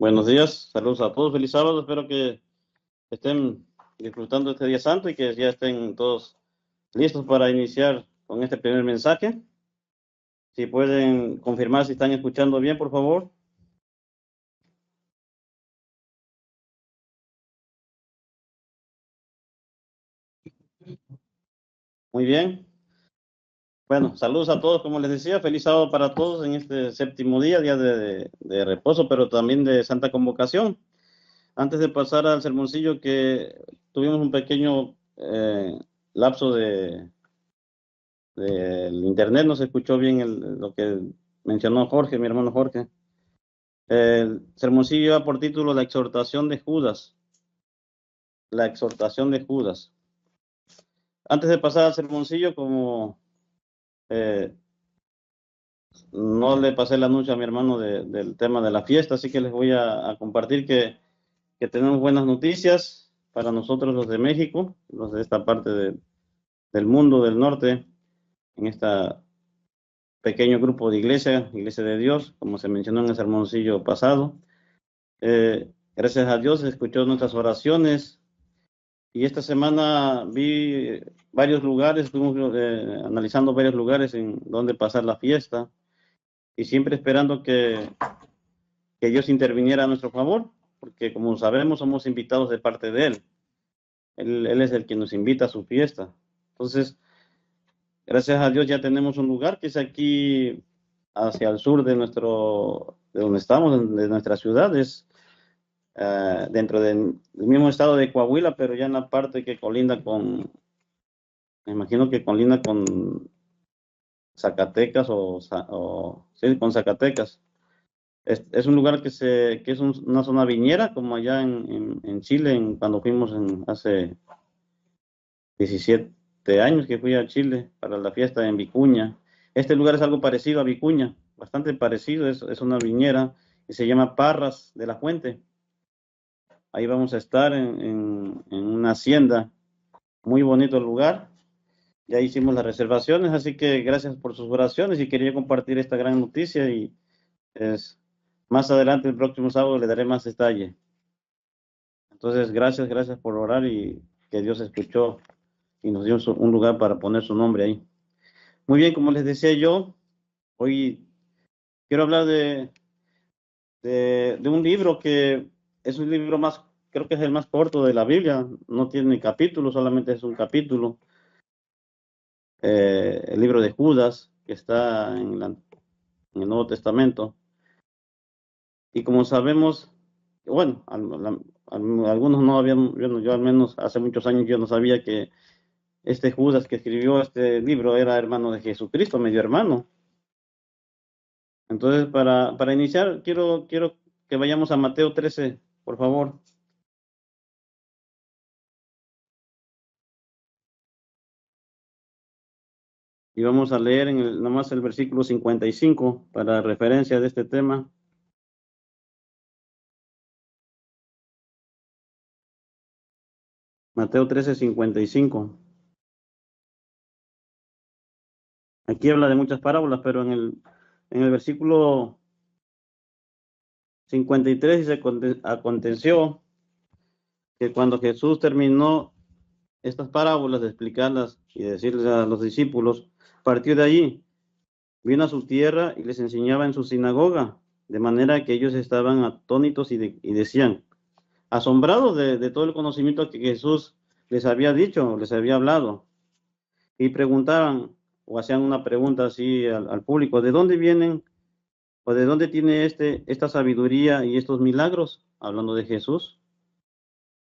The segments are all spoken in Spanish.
Buenos días, saludos a todos, feliz sábado, espero que estén disfrutando este día santo y que ya estén todos listos para iniciar con este primer mensaje. Si pueden confirmar si están escuchando bien, por favor. Muy bien. Bueno, saludos a todos, como les decía, feliz sábado para todos en este séptimo día, día de reposo, pero también de Santa Convocación. Antes de pasar al sermoncillo, que tuvimos un pequeño lapso del internet, no se escuchó bien lo que mencionó Jorge, mi hermano Jorge. El sermoncillo lleva por título La exhortación de Judas. La exhortación de Judas. Antes de pasar al sermoncillo, como eh, no le pasé el anuncio a mi hermano del tema de la fiesta, así que les voy a compartir que tenemos buenas noticias para nosotros los de México, los de esta parte del mundo del norte, en este pequeño grupo de iglesia de Dios, como se mencionó en el sermoncillo pasado. Gracias a Dios escuchó nuestras oraciones y esta semana vi varios lugares, estuvimos analizando varios lugares en donde pasar la fiesta y siempre esperando que Dios interviniera a nuestro favor, porque como sabemos somos invitados de parte de Él. Él es el que nos invita a su fiesta. Entonces, gracias a Dios ya tenemos un lugar que es aquí hacia el sur de donde estamos, de nuestra ciudad, es dentro del mismo estado de Coahuila, pero ya en la parte que colinda me imagino que colinda con Zacatecas sí, con Zacatecas. Es un lugar que es una zona viñera, como allá en Chile, cuando fuimos hace 17 años que fui a Chile para la fiesta en Vicuña. Este lugar es algo parecido a Vicuña, bastante parecido, es una viñera y se llama Parras de la Fuente. Ahí vamos a estar en una hacienda, muy bonito el lugar. Ya hicimos las reservaciones, así que gracias por sus oraciones y quería compartir esta gran noticia y más adelante, el próximo sábado, le daré más detalle. Entonces, gracias por orar y que Dios escuchó y nos dio un lugar para poner su nombre ahí. Muy bien, como les decía yo, hoy quiero hablar de un libro que es un libro más, creo que es el más corto de la Biblia, no tiene capítulos, solamente es un capítulo. El libro de Judas, que está en el Nuevo Testamento. Y como sabemos, bueno, algunos no habían, yo al menos hace muchos años yo no sabía que este Judas que escribió este libro era hermano de Jesucristo, medio hermano. Entonces, para iniciar, quiero que vayamos a Mateo 13, por favor. Y vamos a leer nomás el versículo 55 para referencia de este tema. Mateo 13, 55. Aquí habla de muchas parábolas, pero en el versículo 53 dice, aconteció que cuando Jesús terminó estas parábolas de explicarlas y decirles a los discípulos, partió de allí, vino a su tierra y les enseñaba en su sinagoga, de manera que ellos estaban atónitos y decían, asombrados de todo el conocimiento que Jesús les había dicho, les había hablado, y preguntaban o hacían una pregunta así al público, ¿de dónde vienen o de dónde tiene esta sabiduría y estos milagros? Hablando de Jesús.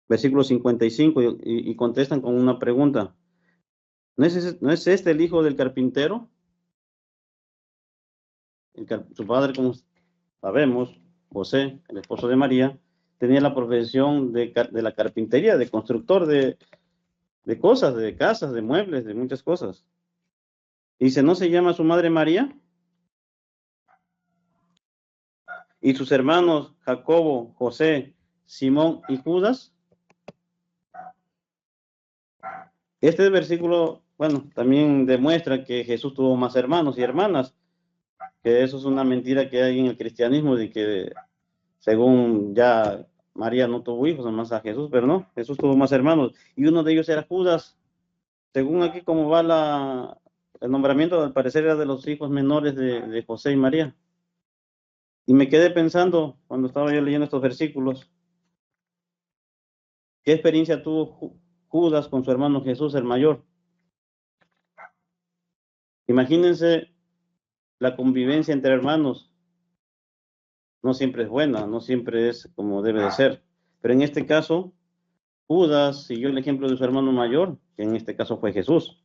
Versículo 55, y contestan con una pregunta. ¿No es este el hijo del carpintero? Su padre, como sabemos, José, el esposo de María, tenía la profesión de la carpintería, de constructor de cosas, de casas, de muebles, de muchas cosas. Dice, ¿no se llama su madre María? Y sus hermanos Jacobo, José, Simón y Judas. Este versículo, bueno, también demuestra que Jesús tuvo más hermanos y hermanas, que eso es una mentira que hay en el cristianismo, de que según ya María no tuvo hijos, nomás a Jesús, pero no, Jesús tuvo más hermanos, y uno de ellos era Judas. Según aquí como va el nombramiento, al parecer era de los hijos menores de José y María. Y me quedé pensando, cuando estaba yo leyendo estos versículos, ¿qué experiencia tuvo Judas con su hermano Jesús, el mayor? Imagínense la convivencia entre hermanos. No siempre es buena, no siempre es como debe de ser. Pero en este caso, Judas siguió el ejemplo de su hermano mayor, que en este caso fue Jesús.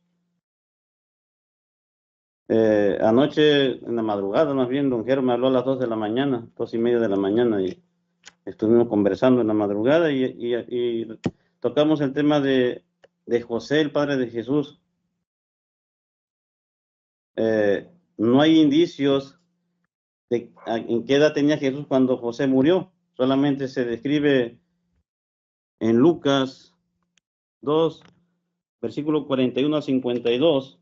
Anoche, en la madrugada, más bien, don Jero me habló a las 2 de la mañana, 2:30 de la mañana, y estuvimos conversando en la madrugada y tocamos el tema de José, el padre de Jesús. No hay indicios de en qué edad tenía Jesús cuando José murió. Solamente se describe en Lucas 2, versículo 41 a 52,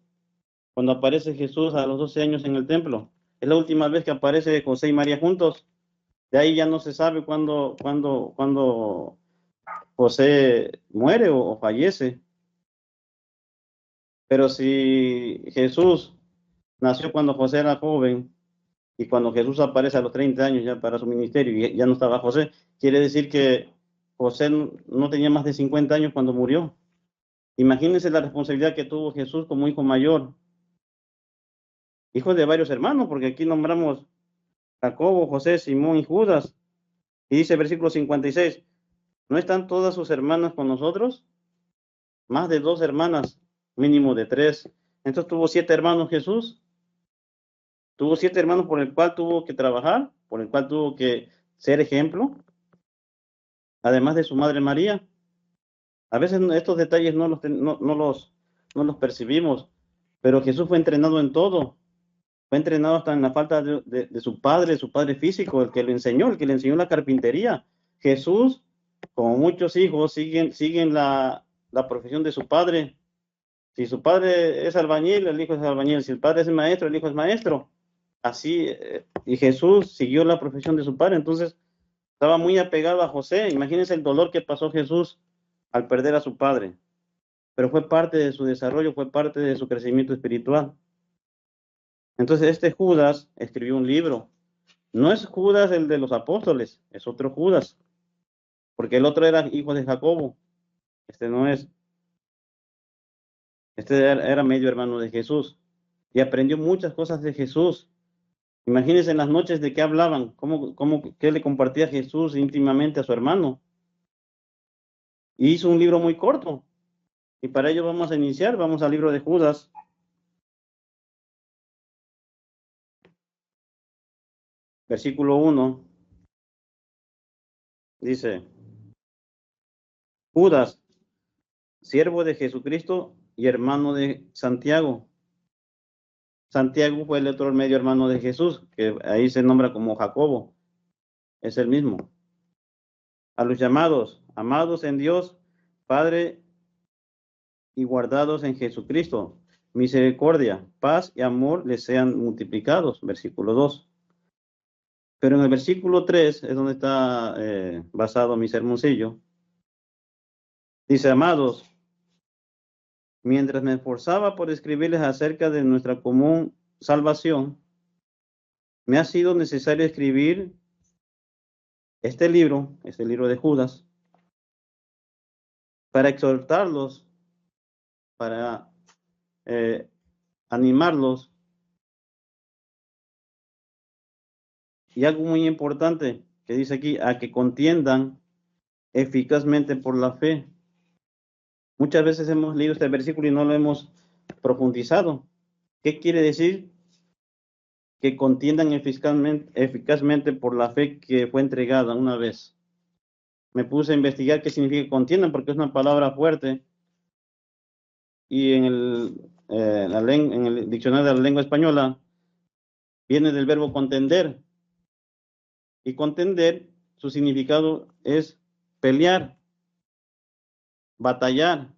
cuando aparece Jesús a los 12 años en el templo. Es la última vez que aparece José y María juntos. De ahí ya no se sabe cuándo José muere o fallece. Pero si Jesús nació cuando José era joven y cuando Jesús aparece a los 30 años ya para su ministerio y ya no estaba José, quiere decir que José no tenía más de 50 años cuando murió. Imagínense la responsabilidad que tuvo Jesús como hijo mayor, hijo de varios hermanos, porque aquí nombramos Jacobo, José, Simón y Judas. Y dice el versículo 56, ¿no están todas sus hermanas con nosotros? Más de 2 hermanas, mínimo de 3. Entonces tuvo 7 hermanos Jesús. Tuvo 7 hermanos por el cual tuvo que trabajar, por el cual tuvo que ser ejemplo, además de su madre María. A veces estos detalles no los percibimos, pero Jesús fue entrenado en todo. Fue entrenado hasta en la falta de su padre físico, el que le enseñó la carpintería. Jesús, como muchos hijos, siguen la profesión de su padre. Si su padre es albañil, el hijo es albañil. Si el padre es maestro, el hijo es maestro. Así, y Jesús siguió la profesión de su padre. Entonces, estaba muy apegado a José. Imagínense el dolor que pasó Jesús al perder a su padre. Pero fue parte de su desarrollo, fue parte de su crecimiento espiritual. Entonces, este Judas escribió un libro. No es Judas el de los apóstoles, es otro Judas, porque el otro era hijo de Jacobo. Este no es. Este era medio hermano de Jesús y aprendió muchas cosas de Jesús. Imagínense en las noches de qué hablaban, qué le compartía Jesús íntimamente a su hermano. Y hizo un libro muy corto. Y para ello vamos a iniciar, vamos al libro de Judas. Versículo 1, dice, Judas, siervo de Jesucristo y hermano de Santiago. Santiago fue el otro medio hermano de Jesús, que ahí se nombra como Jacobo, es el mismo. A los llamados, amados en Dios, Padre y guardados en Jesucristo, misericordia, paz y amor les sean multiplicados. Versículo 2. Pero en el versículo 3 es donde está basado mi sermoncillo. Dice, amados, mientras me esforzaba por escribirles acerca de nuestra común salvación, me ha sido necesario escribir este libro de Judas, para exhortarlos, para animarlos. Y algo muy importante que dice aquí, a que contiendan eficazmente por la fe. Muchas veces hemos leído este versículo y no lo hemos profundizado. ¿Qué quiere decir? Que contiendan eficazmente por la fe que fue entregada una vez. Me puse a investigar qué significa contiendan, porque es una palabra fuerte. Y en el diccionario de la lengua española viene del verbo contender. Y contender, su significado es pelear, batallar,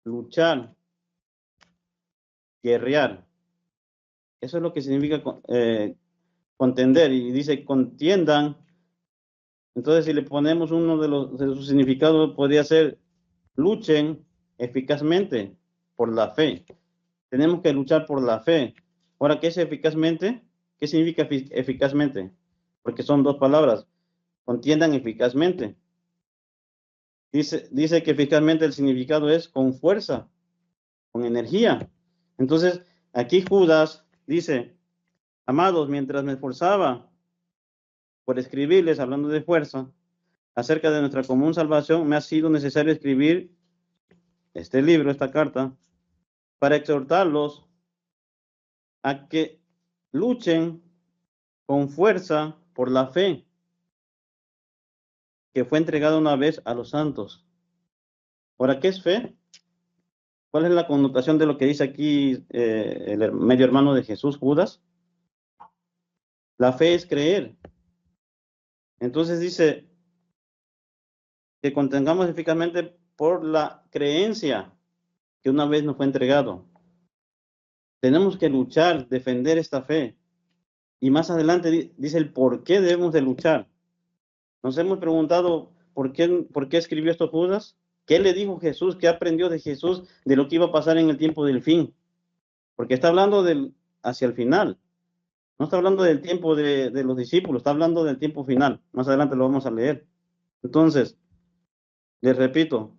luchar, guerrear. Eso es lo que significa contender. Y dice, contiendan Entonces, si le ponemos uno de sus significados, podría ser luchen eficazmente por la fe. Tenemos que luchar por la fe. Ahora, ¿qué es eficazmente? ¿Qué significa eficazmente? Porque son dos palabras. Contiendan eficazmente. Dice que eficazmente el significado es con fuerza, con energía. Entonces, aquí Judas dice, amados, mientras me esforzaba por escribirles, hablando de fuerza, acerca de nuestra común salvación, me ha sido necesario escribir este libro, esta carta, para exhortarlos a que luchen con fuerza por la fe que fue entregada una vez a los santos. Ahora, ¿qué es fe? ¿Cuál es la connotación de lo que dice aquí el medio hermano de Jesús, Judas? La fe es creer. Entonces dice que contengamos eficazmente por la creencia que una vez nos fue entregado. Tenemos que luchar, defender esta fe. Y más adelante dice el por qué debemos de luchar. Nos hemos preguntado por qué escribió esto Judas. ¿Qué le dijo Jesús? ¿Qué aprendió de Jesús de lo que iba a pasar en el tiempo del fin? Porque está hablando hacia el final. No está hablando del tiempo de los discípulos, está hablando del tiempo final. Más adelante lo vamos a leer. Entonces, les repito,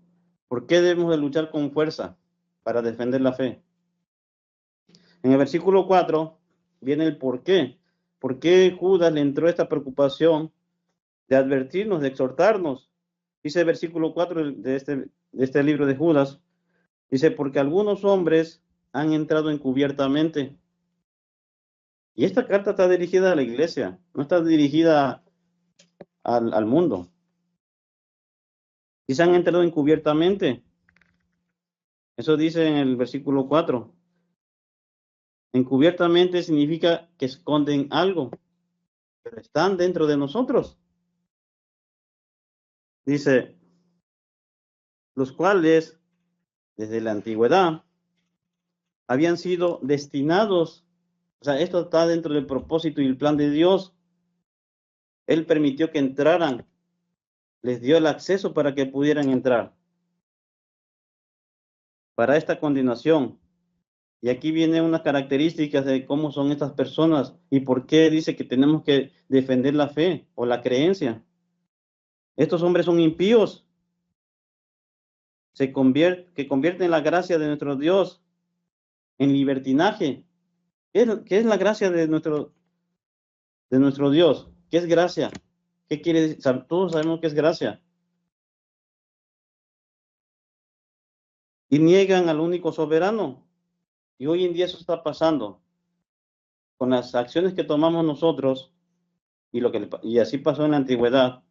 ¿por qué debemos de luchar con fuerza para defender la fe? En el versículo 4 viene el por qué. ¿Por qué Judas le entró esta preocupación de advertirnos, de exhortarnos? Dice el versículo 4 de este libro de Judas, dice, porque algunos hombres han entrado encubiertamente. Y esta carta está dirigida a la iglesia, no está dirigida al mundo. Y se han entrado encubiertamente. Eso dice en el versículo 4. Encubiertamente significa que esconden algo, pero están dentro de nosotros. Dice, los cuales desde la antigüedad habían sido destinados, o sea, esto está dentro del propósito y el plan de Dios. Él permitió que entraran, les dio el acceso para que pudieran entrar para esta condenación. Y aquí viene unas características de cómo son estas personas y por qué dice que tenemos que defender la fe o la creencia. Estos hombres son impíos, que convierten la gracia de nuestro Dios en libertinaje. ¿Qué es la gracia de nuestro Dios? ¿Qué es gracia? ¿Qué quiere decir? Todos sabemos qué es gracia. Y niegan al único soberano. Y hoy en día eso está pasando. Con las acciones que tomamos nosotros, y así pasó en la antigüedad,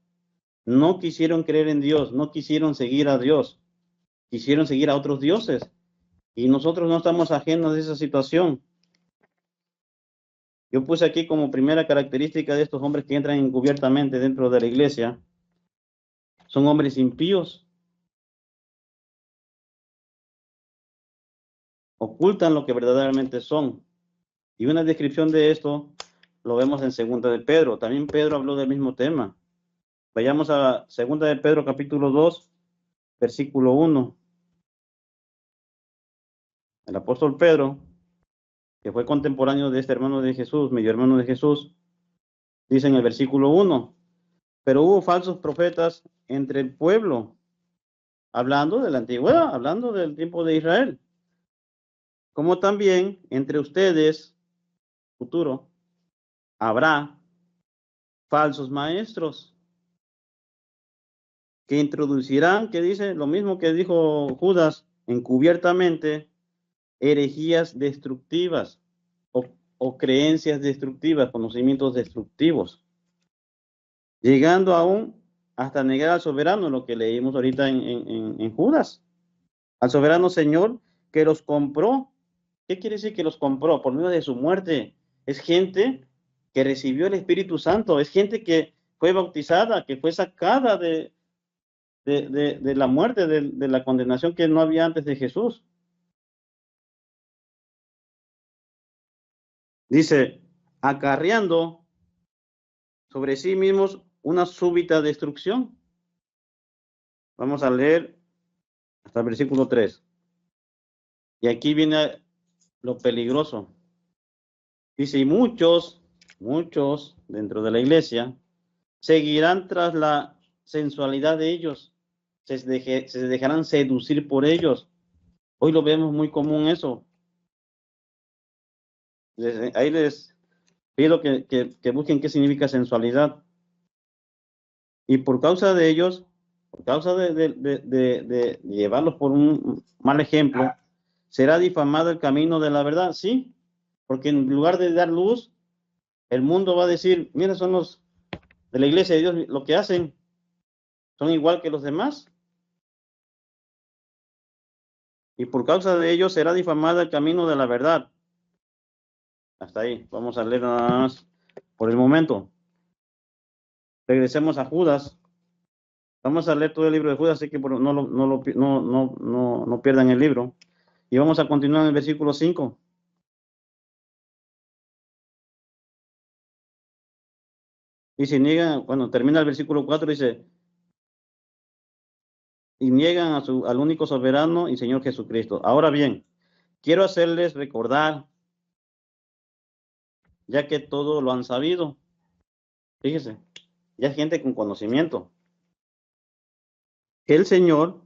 no quisieron creer en Dios, no quisieron seguir a Dios, quisieron seguir a otros dioses. Y nosotros no estamos ajenos de esa situación. Yo puse aquí como primera característica de estos hombres que entran encubiertamente dentro de la iglesia, son hombres impíos, ocultan lo que verdaderamente son. Y una descripción de esto lo vemos en Segunda de Pedro. También Pedro habló del mismo tema. Vayamos a Segunda de Pedro capítulo 2, versículo 1. El apóstol Pedro, que fue contemporáneo de este hermano de Jesús, medio hermano de Jesús, dice en el versículo 1, pero hubo falsos profetas entre el pueblo, hablando de la antigüedad, hablando del tiempo de Israel, como también entre ustedes, futuro, habrá falsos maestros que introducirán, que dice lo mismo que dijo Judas, encubiertamente, herejías destructivas o creencias destructivas, conocimientos destructivos, llegando aún hasta negar al soberano, lo que leímos ahorita en Judas, al soberano Señor que los compró. ¿Qué quiere decir que los compró? Por medio de su muerte. Es gente que recibió el Espíritu Santo, es gente que fue bautizada, que fue sacada de la muerte, de la condenación que no había antes de Jesús. Dice, acarreando sobre sí mismos una súbita destrucción. Vamos a leer hasta el versículo 3. Y aquí viene lo peligroso. Dice, y muchos dentro de la iglesia seguirán tras la sensualidad de ellos, se dejarán seducir por ellos. Hoy lo vemos muy común eso. Ahí les pido que busquen qué significa sensualidad. Y por causa de ellos, por causa de llevarlos por un mal ejemplo, será difamado el camino de la verdad, sí, porque en lugar de dar luz, el mundo va a decir, mira, son los de la iglesia de Dios, lo que hacen, son igual que los demás. Y por causa de ellos será difamado el camino de la verdad. Hasta ahí, vamos a leer nada más por el momento. Regresemos a Judas. Vamos a leer todo el libro de Judas, así que no pierdan el libro. Y vamos a continuar en el versículo 5. Y si niegan, bueno, termina el versículo 4, dice, y niegan al único soberano y Señor Jesucristo. Ahora bien, quiero hacerles recordar, ya que todo lo han sabido. Fíjese, ya hay gente con conocimiento. Que el Señor,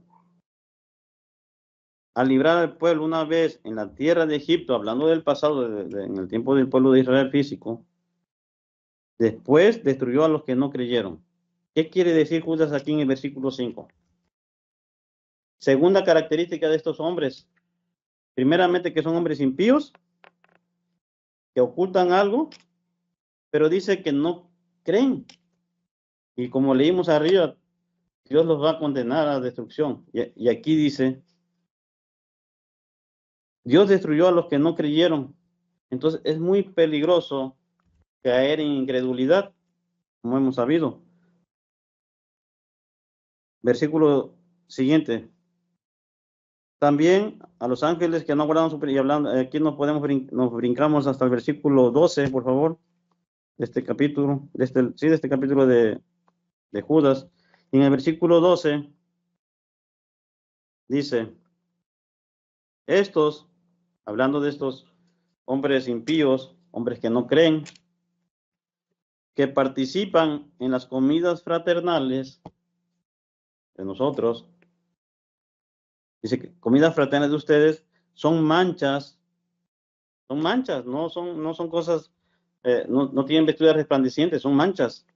al librar al pueblo una vez en la tierra de Egipto, hablando del pasado, en el tiempo del pueblo de Israel físico, después destruyó a los que no creyeron. ¿Qué quiere decir Judas aquí en el versículo 5? Segunda característica de estos hombres, primeramente que son hombres impíos, que ocultan algo, pero dice que no creen. Y como leímos arriba, Dios los va a condenar a destrucción. Y aquí dice, Dios destruyó a los que no creyeron. Entonces es muy peligroso caer en incredulidad, como hemos sabido. Versículo siguiente. También a los ángeles que no guardaron su... Y hablando, aquí nos brincamos hasta el versículo 12, por favor, de este capítulo, de este capítulo de Judas. Y en el versículo 12 dice, estos, hablando de estos hombres impíos, hombres que no creen, que participan en las comidas fraternales de nosotros, dice que comidas fraternales de ustedes son manchas, no son cosas, no tienen vestiduras resplandecientes, son manchas.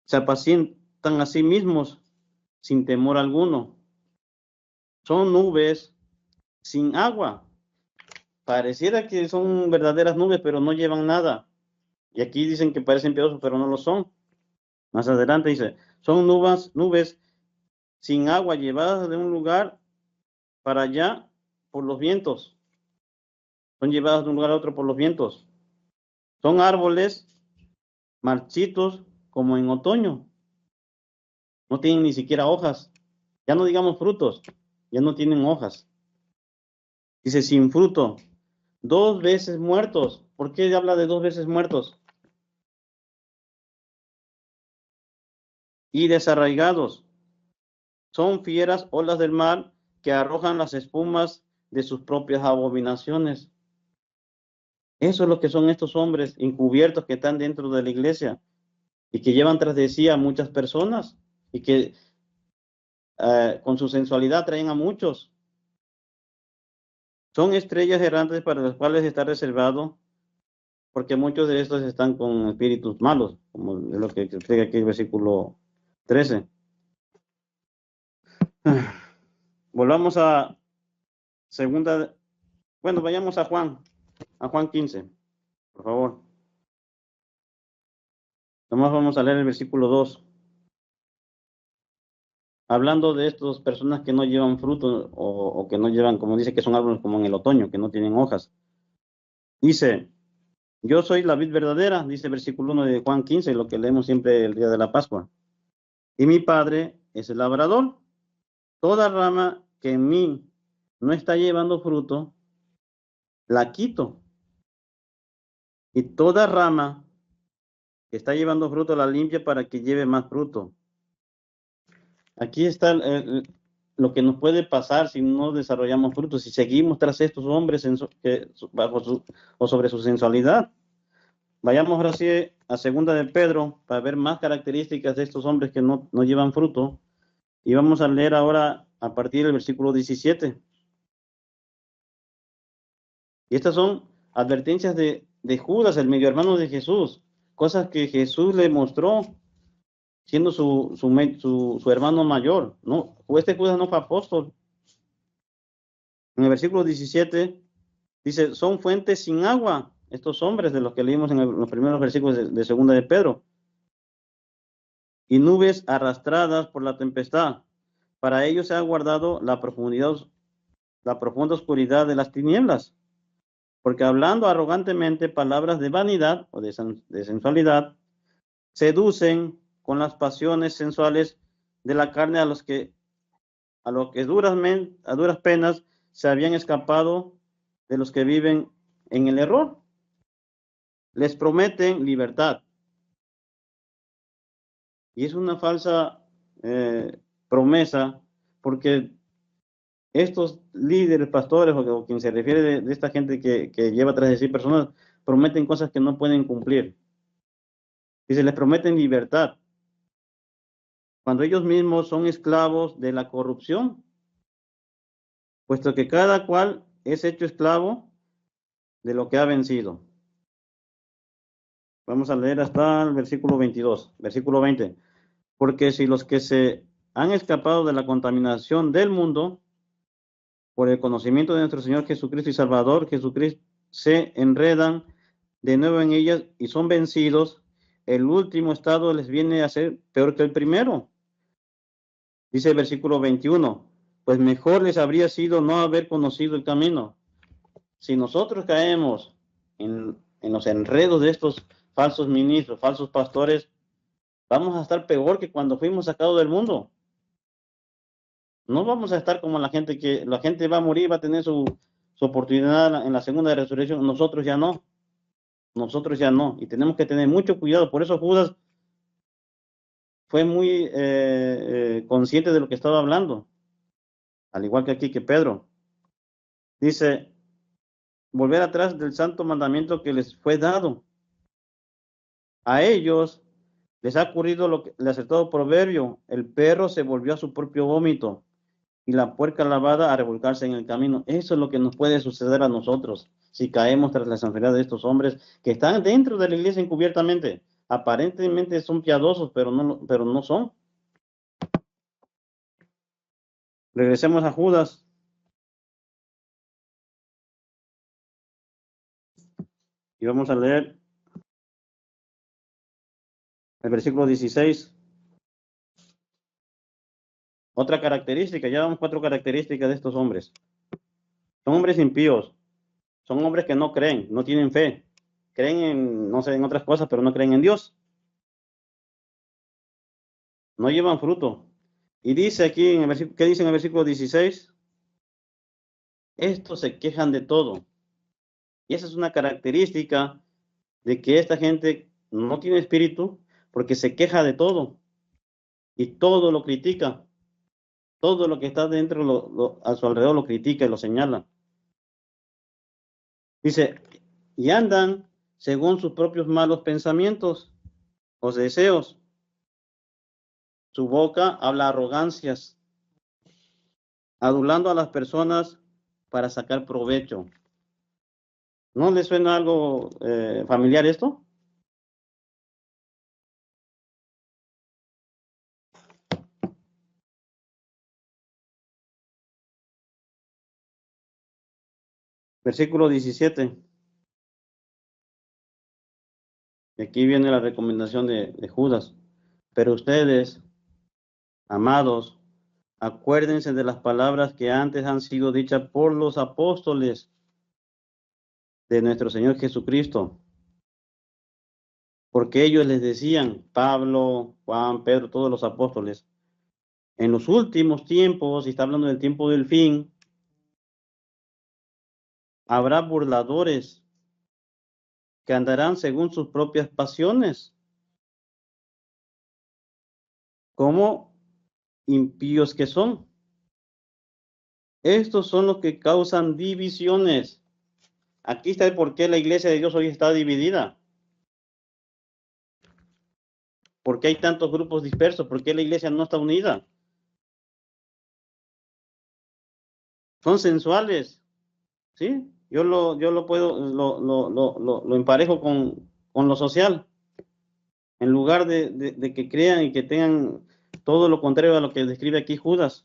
Se apacientan a sí mismos sin temor alguno. Son nubes sin agua. Pareciera que son verdaderas nubes, pero no llevan nada. Y aquí dicen que parecen piadosos, pero no lo son. Más adelante dice, son nubes sin agua llevadas de un lugar para allá por los vientos. Son llevadas de un lugar a otro por los vientos. Son árboles marchitos como en otoño. No tienen ni siquiera hojas. Ya no digamos frutos, ya no tienen hojas. Dice, sin fruto. 2 veces muertos. ¿Por qué habla de 2 veces muertos? Y desarraigados. Son fieras olas del mar que arrojan las espumas de sus propias abominaciones. Eso es lo que son estos hombres encubiertos que están dentro de la iglesia y que llevan tras de sí a muchas personas y que con su sensualidad traen a muchos. Son estrellas errantes para las cuales está reservado, porque muchos de estos están con espíritus malos, como es lo que explica aquí el versículo 13. Volvamos a segunda, bueno, vayamos a Juan 15, por favor. Nomás vamos a leer el versículo 2. Hablando de estas personas que no llevan fruto o que no llevan, como dice, que son árboles como en el otoño, que no tienen hojas. Dice, yo soy la vid verdadera, dice el versículo 1 de Juan 15, lo que leemos siempre el día de la Pascua. Y mi Padre es el labrador. Toda rama que en mí no está llevando fruto, la quito. Y toda rama que está llevando fruto la limpia para que lleve más fruto. Aquí está lo que nos puede pasar si no desarrollamos frutos, si seguimos tras estos hombres o sobre su sensualidad. Vayamos ahora sí a segunda de Pedro para ver más características de estos hombres que no llevan fruto. Y vamos a leer ahora a partir del versículo 17. Y estas son advertencias de Judas, el medio hermano de Jesús, cosas que Jesús le mostró siendo su hermano mayor. No, este Judas no fue apóstol. En el versículo 17 dice, son fuentes sin agua, estos hombres de los que leímos en los primeros versículos de segunda de Pedro, y nubes arrastradas por la tempestad. Para ellos se ha guardado la profunda oscuridad de las tinieblas, porque hablando arrogantemente palabras de vanidad o de sensualidad, seducen con las pasiones sensuales de la carne a los que a duras penas se habían escapado de los que viven en el error. Les prometen libertad. Y es una falsa promesa, porque estos líderes, pastores, o quien se refiere de esta gente que lleva tras de sí personas, prometen cosas que no pueden cumplir. Dice, les prometen libertad, cuando ellos mismos son esclavos de la corrupción, puesto que cada cual es hecho esclavo de lo que ha vencido. Vamos a leer hasta el versículo 22, versículo 20. Porque si los que se han escapado de la contaminación del mundo, por el conocimiento de nuestro Señor Jesucristo y Salvador Jesucristo, se enredan de nuevo en ellas y son vencidos, el último estado les viene a ser peor que el primero. Dice el versículo 21, pues mejor les habría sido no haber conocido el camino. Si nosotros caemos en los enredos de estos falsos ministros, falsos pastores, vamos a estar peor que cuando fuimos sacados del mundo. No vamos a estar como la gente va a morir, va a tener su oportunidad en la segunda resurrección. Nosotros ya no. Y tenemos que tener mucho cuidado. Por eso Judas fue muy consciente de lo que estaba hablando, al igual que aquí que Pedro. Dice, volver atrás del santo mandamiento que les fue dado. A ellos les ha ocurrido lo que el acertado proverbio, el perro se volvió a su propio vómito y la puerca lavada a revolcarse en el camino. Eso es lo que nos puede suceder a nosotros si caemos tras la sensualidad de estos hombres que están dentro de la iglesia encubiertamente. Aparentemente son piadosos, pero no son. Regresemos a Judas. Y vamos a leer el versículo 16. Otra característica, ya vamos 4 características de estos hombres. Son hombres impíos, son hombres que no creen, no tienen fe, creen en, no sé, en otras cosas, pero no creen en Dios. No llevan fruto. Y dice aquí, ¿qué dice en el versículo 16? Estos se quejan de todo. Y esa es una característica de que esta gente no tiene espíritu porque se queja de todo y todo lo critica. Todo lo que está dentro a su alrededor lo critica y lo señala. Dice, y andan según sus propios malos pensamientos o deseos. Su boca habla arrogancias, adulando a las personas para sacar provecho. ¿No le suena algo familiar esto? Versículo 17. Y aquí viene la recomendación de Judas. Pero ustedes, amados, acuérdense de las palabras que antes han sido dichas por los apóstoles de nuestro Señor Jesucristo. Porque ellos les decían, Pablo, Juan, Pedro, todos los apóstoles, en los últimos tiempos, y está hablando del tiempo del fin, habrá burladores que andarán según sus propias pasiones. como impíos que son. Estos son los que causan divisiones. Aquí está el por qué la iglesia de Dios hoy está dividida. ¿Por qué hay tantos grupos dispersos? ¿Por qué la iglesia no está unida? Son sensuales, ¿sí? Yo lo puedo, lo emparejo con lo social. En lugar de que crean y que tengan todo lo contrario a lo que describe aquí Judas.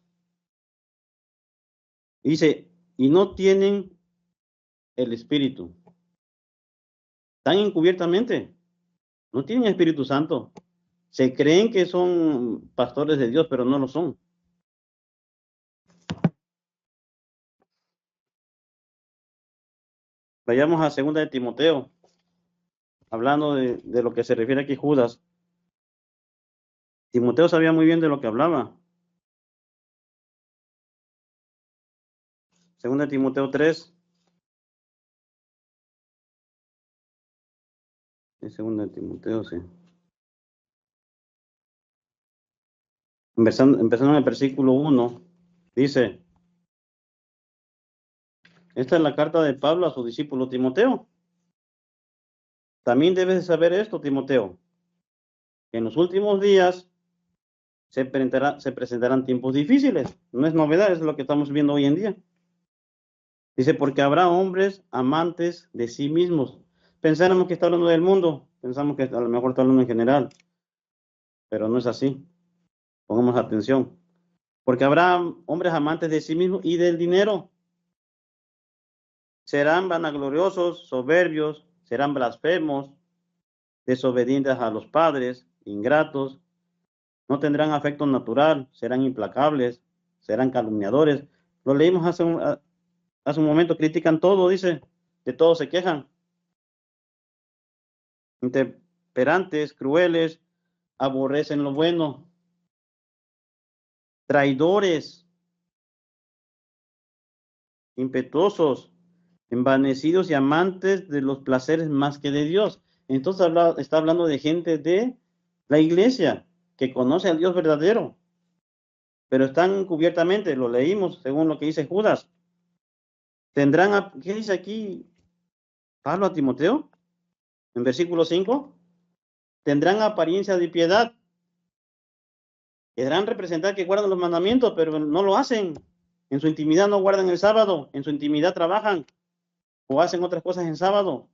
Dice, y no tienen el Espíritu. Están encubiertamente. No tienen Espíritu Santo. Se creen que son pastores de Dios, pero no lo son. Vayamos a 2 de Timoteo, hablando de lo que se refiere aquí Judas. Timoteo sabía muy bien de lo que hablaba. 2 de Timoteo 3. En 2 de Timoteo, sí. Empezando en el versículo 1, dice, esta es la carta de Pablo a su discípulo Timoteo. También debes de saber esto, Timoteo, que en los últimos días se presentarán tiempos difíciles. No es novedad, es lo que estamos viendo hoy en día. Dice, porque habrá hombres amantes de sí mismos. Pensáramos que está hablando del mundo, pensamos que a lo mejor está hablando en general, pero no es así. Pongamos atención. Porque habrá hombres amantes de sí mismos y del dinero. Serán vanagloriosos, soberbios, serán blasfemos, desobedientes a los padres, ingratos, no tendrán afecto natural, serán implacables, serán calumniadores. Lo leímos hace un momento, critican todo, dice, de todo se quejan. Intemperantes, crueles, aborrecen lo bueno, traidores, impetuosos, envanecidos y amantes de los placeres más que de Dios. Entonces está hablando de gente de la iglesia que conoce al Dios verdadero, pero están cubiertamente, lo leímos según lo que dice Judas. ¿Qué dice aquí Pablo a Timoteo? En versículo 5, tendrán apariencia de piedad, querrán representar que guardan los mandamientos, pero no lo hacen. En su intimidad no guardan el sábado, en su intimidad trabajan o hacen otras cosas en sábado.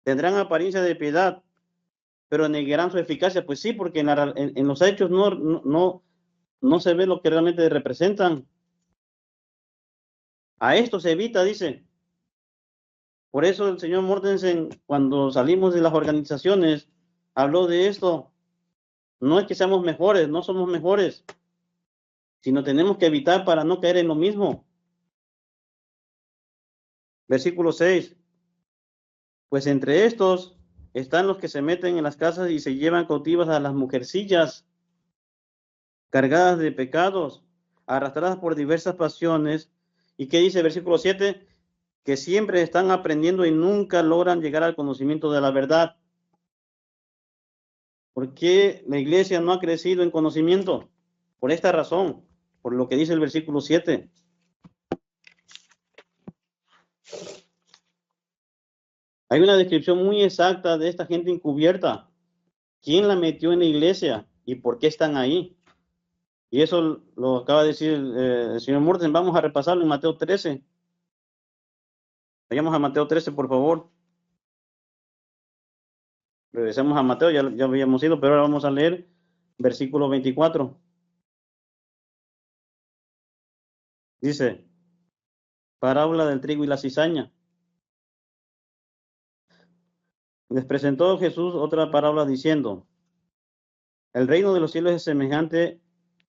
Tendrán apariencia de piedad, pero negarán su eficacia. Pues sí, porque en los hechos no se ve lo que realmente representan. A esto se evita, dice. Por eso el señor Mortensen, cuando salimos de las organizaciones, habló de esto. No es que seamos mejores, no somos mejores, sino tenemos que evitar para no caer en lo mismo. Versículo 6. Pues entre estos están los que se meten en las casas y se llevan cautivas a las mujercillas, cargadas de pecados, arrastradas por diversas pasiones. ¿Y qué dice el versículo 7? Que siempre están aprendiendo y nunca logran llegar al conocimiento de la verdad. ¿Por qué la iglesia no ha crecido en conocimiento? Por esta razón, por lo que dice el versículo 7. Hay una descripción muy exacta de esta gente encubierta. ¿Quién la metió en la iglesia y por qué están ahí? Y eso lo acaba de decir el señor Morten. Vamos a repasarlo en Mateo 13. Vayamos a Mateo 13, por favor. Regresemos a Mateo, ya habíamos ido, pero ahora vamos a leer versículo 24. Dice, parábola del trigo y la cizaña. Les presentó Jesús otra parábola diciendo, el reino de los cielos es semejante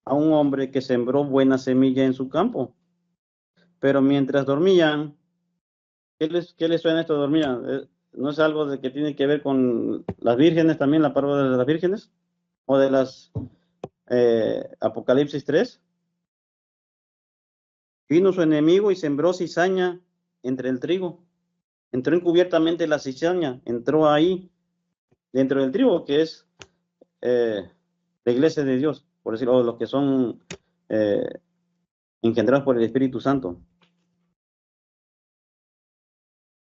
a un hombre que sembró buena semilla en su campo. Pero mientras dormían, ¿qué les suena esto de dormir? ¿No es algo de que tiene que ver con las vírgenes también, la parábola de las vírgenes? ¿O de las Apocalipsis 3? Vino su enemigo y sembró cizaña entre el trigo. Entró encubiertamente la cizaña, entró ahí dentro del trigo, que es la iglesia de Dios, por decirlo, o los que son engendrados por el Espíritu Santo.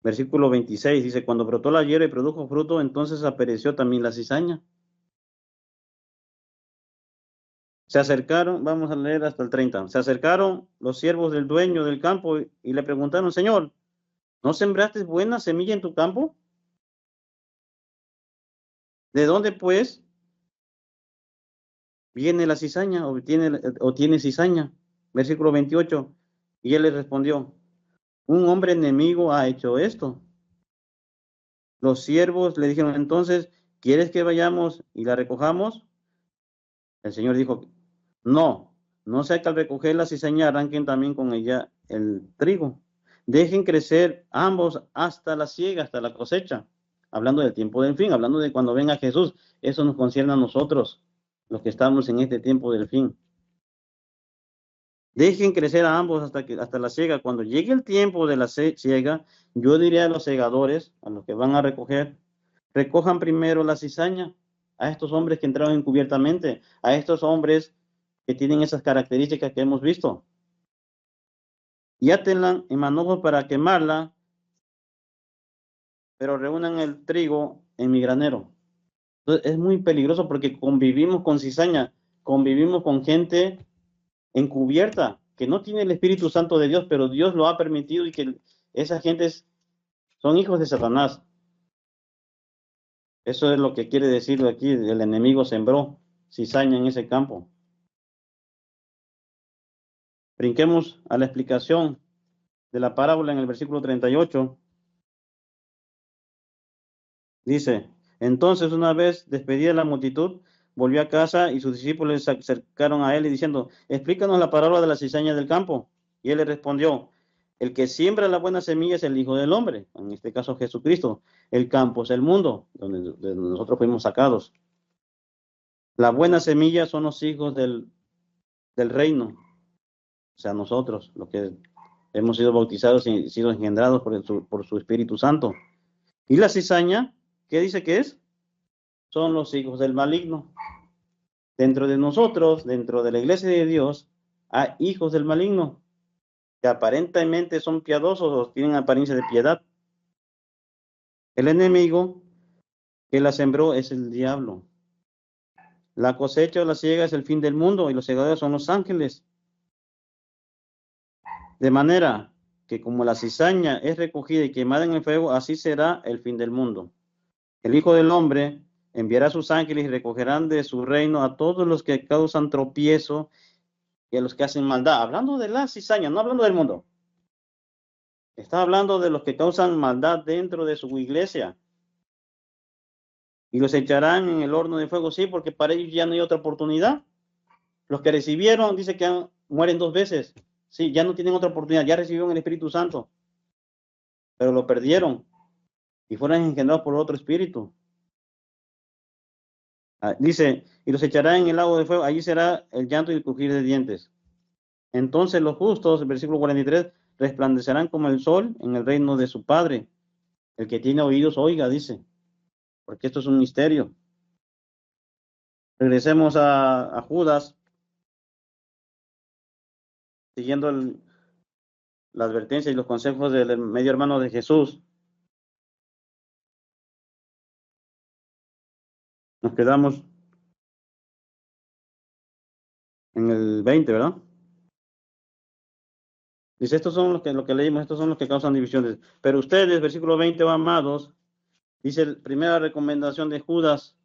Versículo 26 dice, cuando brotó la hierba y produjo fruto, entonces apareció también la cizaña. Se acercaron, vamos a leer hasta el 30. Se acercaron los siervos del dueño del campo y le preguntaron, Señor, ¿no sembraste buena semilla en tu campo? ¿De dónde, pues, viene la cizaña o tiene cizaña? Versículo 28. Y él le respondió, un hombre enemigo ha hecho esto. Los siervos le dijeron entonces, ¿quieres que vayamos y la recojamos? El Señor dijo, no sea que al recoger la cizaña arranquen también con ella el trigo. Dejen crecer ambos hasta la siega, hasta la cosecha. Hablando del tiempo del fin, hablando de cuando venga Jesús. Eso nos concierne a nosotros, los que estamos en este tiempo del fin. Dejen crecer a ambos hasta la siega. Cuando llegue el tiempo de la siega, yo diré a los segadores, a los que van a recoger, recojan primero la cizaña, a estos hombres que entraron encubiertamente, a estos hombres que tienen esas características que hemos visto, y átenla en manojos para quemarla, pero reúnan el trigo en mi granero. Entonces, es muy peligroso porque convivimos con cizaña, convivimos con gente encubierta, que no tiene el Espíritu Santo de Dios, pero Dios lo ha permitido y que esas gentes son hijos de Satanás. Eso es lo que quiere decir aquí, el enemigo sembró cizaña en ese campo. Brinquemos a la explicación de la parábola en el versículo 38. Dice, entonces una vez despedida la multitud, volvió a casa y sus discípulos se acercaron a él y diciendo, explícanos la parábola de la cizaña del campo. Y él le respondió, el que siembra la buena semilla es el Hijo del Hombre, en este caso Jesucristo. El campo es el mundo, donde nosotros fuimos sacados. La buena semilla son los hijos del reino, o sea, nosotros, los que hemos sido bautizados y sido engendrados por su Espíritu Santo. Y la cizaña, ¿qué dice que es? Son los hijos del maligno. Dentro de nosotros, dentro de la iglesia de Dios, hay hijos del maligno, que aparentemente son piadosos o tienen apariencia de piedad. El enemigo que la sembró es el diablo. La cosecha o la siega es el fin del mundo y los segadores son los ángeles. De manera que como la cizaña es recogida y quemada en el fuego, así será el fin del mundo. El Hijo del Hombre enviará a sus ángeles y recogerán de su reino a todos los que causan tropiezo y a los que hacen maldad. Hablando de la cizaña, no hablando del mundo. Está hablando de los que causan maldad dentro de su iglesia. Y los echarán en el horno de fuego, sí, porque para ellos ya no hay otra oportunidad. Los que recibieron, dice que mueren 2 veces. Sí, ya no tienen otra oportunidad, ya recibieron el Espíritu Santo, pero lo perdieron y fueron engendrados por otro espíritu. Dice, y los echará en el lago de fuego, allí será el llanto y el crujir de dientes. Entonces los justos, versículo 43, resplandecerán como el sol en el reino de su Padre. El que tiene oídos, oiga, dice, porque esto es un misterio. Regresemos a Judas, siguiendo la advertencia y los consejos del medio hermano de Jesús. Nos quedamos en el 20, ¿verdad? Dice, estos son lo que leímos, estos son los que causan divisiones. Pero ustedes, versículo 20, amados, dice la primera recomendación de Judas,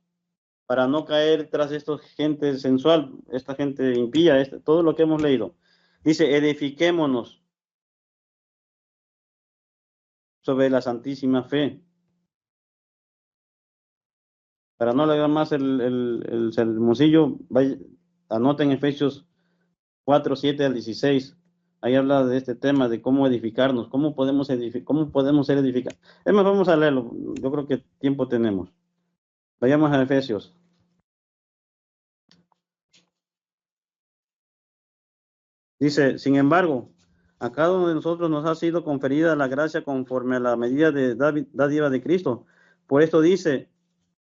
para no caer tras esta gente sensual, esta gente impía, todo lo que hemos leído. Dice, edifiquémonos sobre la santísima fe. Para no alargar más el sermoncillo, anoten Efesios 4, 7 al 16. Ahí habla de este tema, de cómo edificarnos, cómo podemos ser edificados. Es más, vamos a leerlo, yo creo que tiempo tenemos. Vayamos a Efesios. Dice, sin embargo, a cada uno de nosotros nos ha sido conferida la gracia conforme a la medida de dádiva de Cristo. Por esto dice,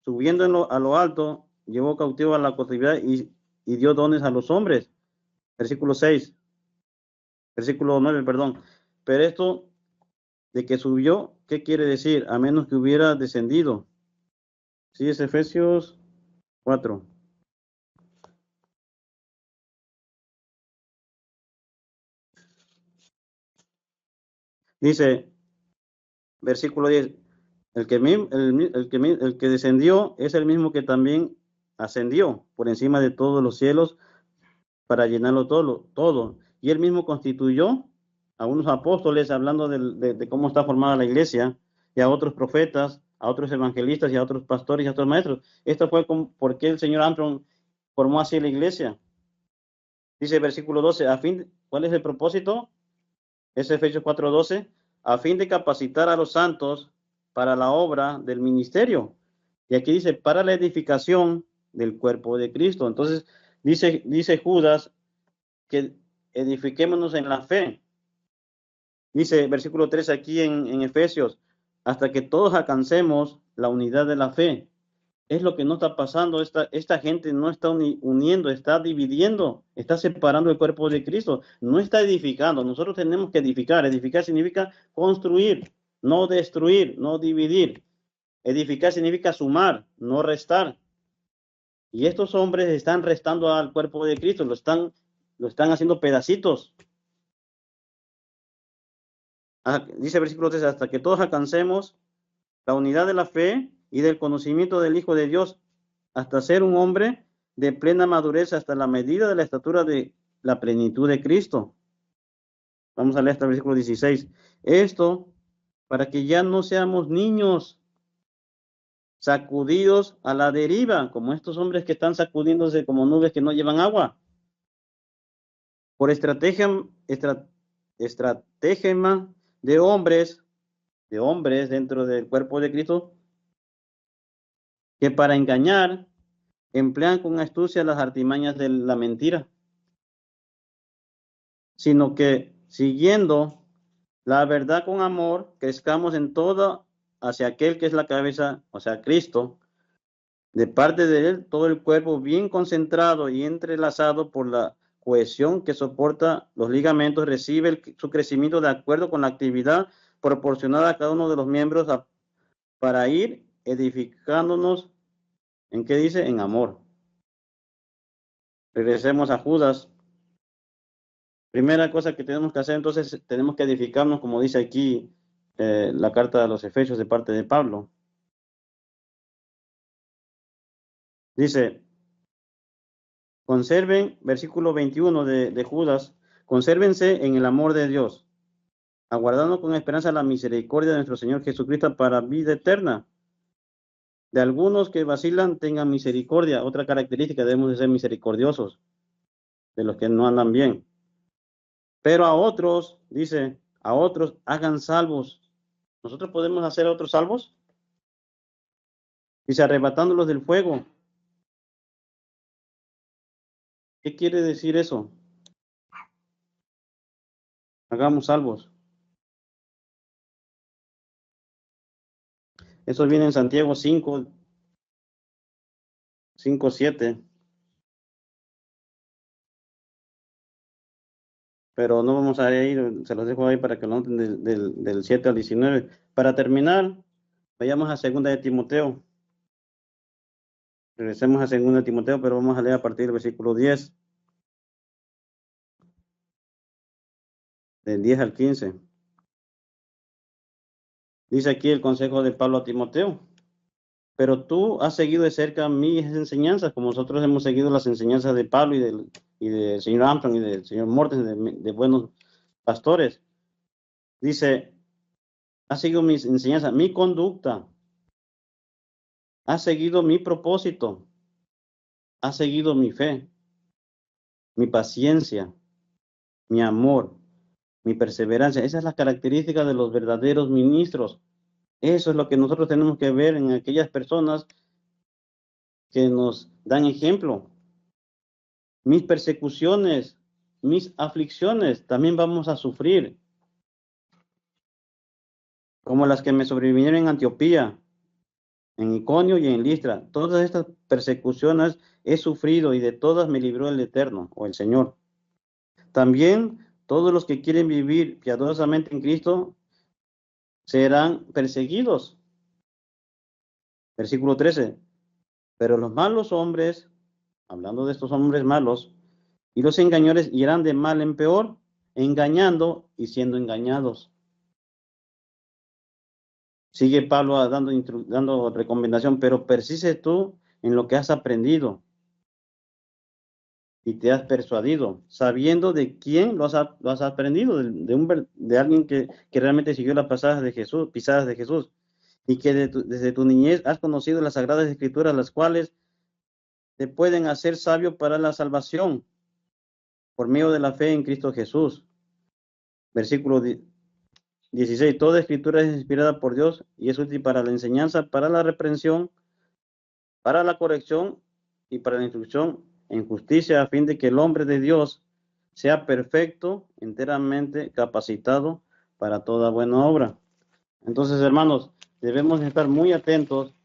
subiendo a lo alto, llevó cautivo a la cautividad y dio dones a los hombres. Versículo 6, versículo 9, perdón. Pero esto de que subió, ¿qué quiere decir? A menos que hubiera descendido. Sí, es Efesios 4. Dice, versículo 10, el que descendió es el mismo que también ascendió por encima de todos los cielos para llenarlo todo. Y él mismo constituyó a unos apóstoles, hablando de cómo está formada la iglesia, y a otros profetas, a otros evangelistas y a otros pastores y a otros maestros. Esto fue porque el señor Armstrong formó así la iglesia. Dice el versículo 12, ¿cuál es el propósito? Es Efesios 4:12, a fin de capacitar a los santos para la obra del ministerio. Y aquí dice, para la edificación del cuerpo de Cristo. Entonces, dice Judas que edifiquémonos en la fe. Dice versículo 3 aquí en Efesios, hasta que todos alcancemos la unidad de la fe. Es lo que no está pasando. Esta gente no está uniendo, está dividiendo, está separando el cuerpo de Cristo, no está edificando. Nosotros tenemos que edificar. Edificar significa construir, no destruir, no dividir. Edificar significa sumar, no restar. Y estos hombres están restando al cuerpo de Cristo, lo están haciendo pedacitos. Dice el versículo 3, hasta que todos alcancemos la unidad de la fe y del conocimiento del Hijo de Dios, hasta ser un hombre de plena madurez, hasta la medida de la estatura de la plenitud de Cristo. Vamos a leer hasta el versículo 16. Esto para que ya no seamos niños sacudidos a la deriva, como estos hombres que están sacudiéndose como nubes que no llevan agua, por estratagema de hombres dentro del cuerpo de Cristo, que para engañar emplean con astucia las artimañas de la mentira, sino que siguiendo la verdad con amor, crezcamos en todo hacia aquel que es la cabeza, o sea, Cristo, de parte de él, todo el cuerpo bien concentrado y entrelazado por la cohesión que soporta los ligamentos, recibe su crecimiento de acuerdo con la actividad proporcionada a cada uno de los miembros para ir edificándonos, ¿en qué dice? En amor. Regresemos a Judas. Primera cosa que tenemos que hacer, entonces, tenemos que edificarnos, como dice aquí la carta de los Efesios de parte de Pablo. Dice, conserven, versículo 21 de Judas, consérvense en el amor de Dios, aguardando con esperanza la misericordia de nuestro Señor Jesucristo para vida eterna. De algunos que vacilan, tengan misericordia. Otra característica, debemos de ser misericordiosos de los que no andan bien. Pero a otros, dice, a otros hagan salvos. ¿Nosotros podemos hacer a otros salvos? Dice, arrebatándolos del fuego. ¿Qué quiere decir eso? Hagamos salvos. Eso viene en Santiago 5:7. Pero no vamos a ir, se los dejo ahí para que lo noten del 7 al 19. Para terminar, vayamos a 2 de Timoteo. Regresemos a 2 de Timoteo, pero vamos a leer a partir del versículo 10. Del 10 al 15. Dice aquí el consejo de Pablo a Timoteo. Pero tú has seguido de cerca mis enseñanzas, como nosotros hemos seguido las enseñanzas de Pablo y del señor Armstrong y del señor Morton, de buenos pastores. Dice, has seguido mis enseñanzas, mi conducta, has seguido mi propósito, has seguido mi fe, mi paciencia, mi amor, mi perseverancia. Esa es la característica de los verdaderos ministros. Eso es lo que nosotros tenemos que ver en aquellas personas que nos dan ejemplo. Mis persecuciones, mis aflicciones, también vamos a sufrir, como las que me sobrevinieron en Antioquía. en Iconio y en Listra. Todas estas persecuciones he sufrido y de todas me libró el Eterno o el Señor. También todos los que quieren vivir piadosamente en Cristo serán perseguidos. Versículo 13. Pero los malos hombres, hablando de estos hombres malos, y los engañadores irán de mal en peor, engañando y siendo engañados. Sigue Pablo dando recomendación, pero persiste tú en lo que has aprendido y te has persuadido, sabiendo de quién lo has aprendido, de alguien que realmente siguió las pisadas de Jesús, y que desde tu niñez has conocido las sagradas escrituras, las cuales te pueden hacer sabio para la salvación por medio de la fe en Cristo Jesús. Versículo 16. Toda escritura es inspirada por Dios y es útil para la enseñanza, para la reprensión, para la corrección y para la instrucción en justicia, a fin de que el hombre de Dios sea perfecto, enteramente capacitado para toda buena obra. Entonces, hermanos, debemos estar muy atentos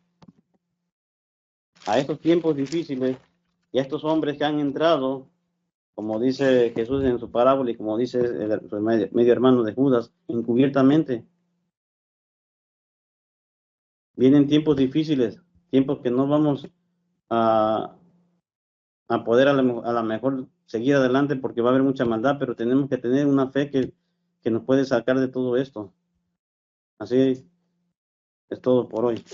a estos tiempos difíciles y a estos hombres que han entrado, como dice Jesús en su parábola y como dice el medio hermano de Judas, encubiertamente. Vienen tiempos difíciles, tiempos que no vamos a, a poder a la mejor seguir adelante porque va a haber mucha maldad, pero tenemos que tener una fe que nos puede sacar de todo esto. Así es todo por hoy.